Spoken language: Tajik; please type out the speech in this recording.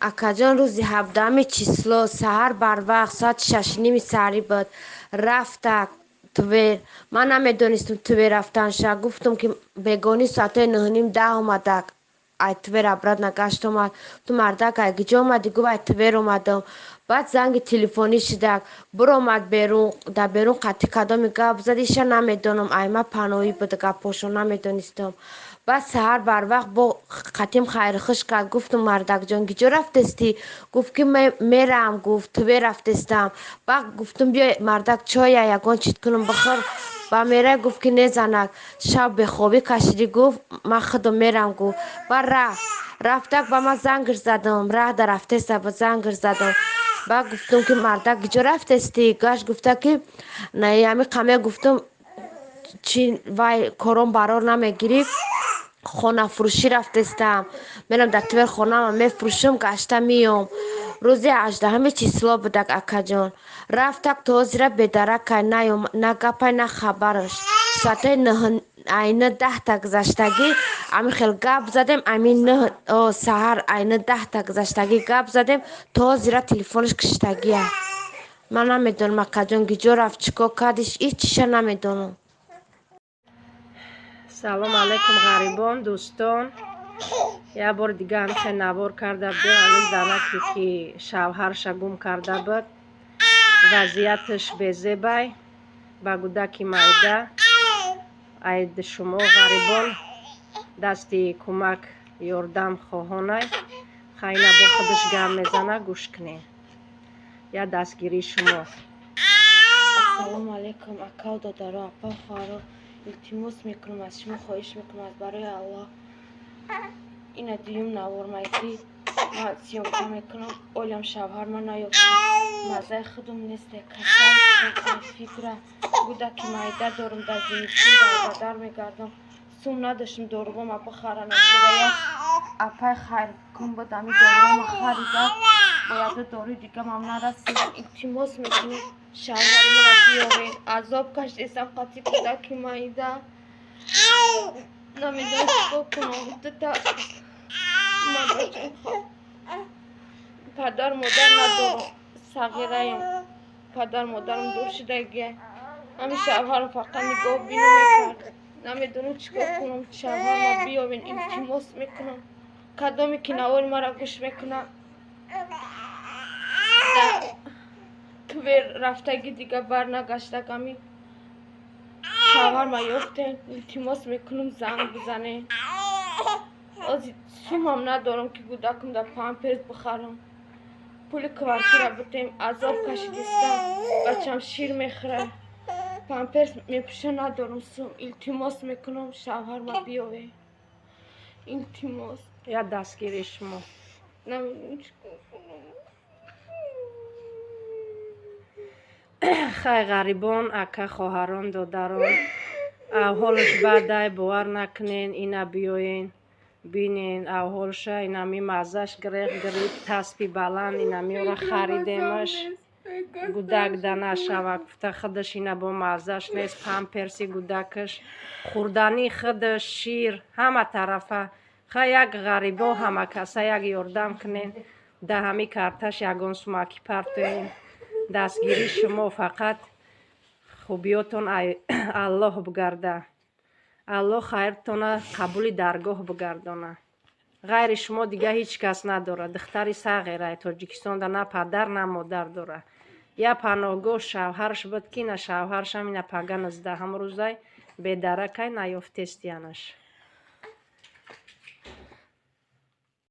акаҷон рӯзи 17 число саҳар барвақт соати 6:30 саҳрӣ буд. Рафта Твер. Ман намедонистам Твер рафтан ша. Гуфтам ки бегони соатаи 9:30 10 омадак. Ай Твер обратно гашт омад. Ту мардак ай киҷо омадӣ? Гуфт ай Твер омадам. Баъд занги телефонӣ шидак. Биромад берун. Дар берун қатъи кадоми гап зад иша намедонам. Ай ма паноҳӣ буд гапошо намедонистам. Баъд саҳар барвақт бо қатъим хайрухуш кард. Гуфтам мардакҷон киҷо рафтестӣ? Гуфт ки мерам. Гуфт Твер рафтестам. Баъд гуфтам биё мардак чоя ягон чиз кунам бихӯр. Ба мерай гуфт ки незанак. Шаб бехобӣ кашидӣ? Гуфт ман худам мерам. Гуфт баъд рафтак ба ман зангаш задам. Рахда рафтеста ба зангаш задам. Баъд гуфтам ки мардак киҷо рафтестӣ? Гашт гуфта ки ами қаме. Гуфтам чи вай кором барор намегирӣ? Хонафурӯшӣ рафтестам. Мерам дар Твер хонама мефурӯшам гашта меом. рӯзи 18 число будак акаҷон. Рафтак то ҳозира бедаракай на гапай на хабараш. Соатаи 9:10 гузаштагӣ ами хел гап задем. Ами саҳар 9:10 гузаштагӣ гап задем. То ҳозира телефонаш киштагиа. Ман намедонам акаҷон киҷо рафт, чикор кардиш, ҳичиша намедонам. салом алейкум ғарибон дӯстон. я бор дига ҳамиша навор карда будем ҳамин занаке ки шавҳарша гум карда буд. вазъияташ безебай ба кӯдаки майда. ай шумо ғарибон дасти кӯмак ёрдам хоҳонай хайна бо худаш гам мезана гӯш кунед. я дастгирии шумо. ассалому алейкум акау додаро апа хоҳаро илтимос мекунам аз шумо хоҳиш мекунам аз барои аллоҳ ина дуюм навормайки ман сиёмка мекунам олям шавҳар ман наёфта маззаи худам несте касал фикра кӯдаки майда дорам дар зимистон дарбадар мегардам сум надоштам доруҳома бихарам я апай хайркун буд ами доруҳома харида бо яду дорӯи дигамам нарасидам илтимос мекунам шавҳари мана биёвед азоб кашидестам қатъи кӯдаки майда намедонам чикор кунам падар модар надорам сағираям падар модарам дур шудагия ҳамин шавҳарам фақат нигоҳ бинӣ мекард намедонам чикор кунам шавҳарма биёвен илтимос мекунам кадоме ки навори мара гӯш мекунам Твер рафтагӣ дига барнагаштак ами шавҳарма ёфтем илтимос мекунам занг бизанед ҳозир сумам надорам ки кӯдакам дар памперс бихарам пули квартира будем азоб кашидистам бачам шир мехӯрад памперс мепӯша надорам сум илтимос мекунам шавҳарма биёвед илтимос. я дастгирии шумо. намедонам чикор кунам. хай ғарибон ака хоҳарон додарон аҳволаш баъдай бовар накунен ина биёен бинен аҳволша инами маззаш гирифт таспи баланд инамиёра харидемаш кӯдак да нашава гуфта худаш ина бо маззаш нест памперси кӯдакаш хӯрдани худаш шир ҳама тарафа хай як ғарибо ҳама каса як ёрдам кунен да ҳами карташ ягон сумаки партоен дастгирии шумо фақат хубиётон аллоҳ бигарда аллоҳ хайртона қабули даргоҳ бигардона ғайри шумо дига ҳеҷ кас надорад духтари сағирай тоҷикистонда на падар на модар дора я паноҳгоҳ шавҳарш буд ки на шавҳаршам ина пага 19 рӯзай бедаракай наёфтест янаш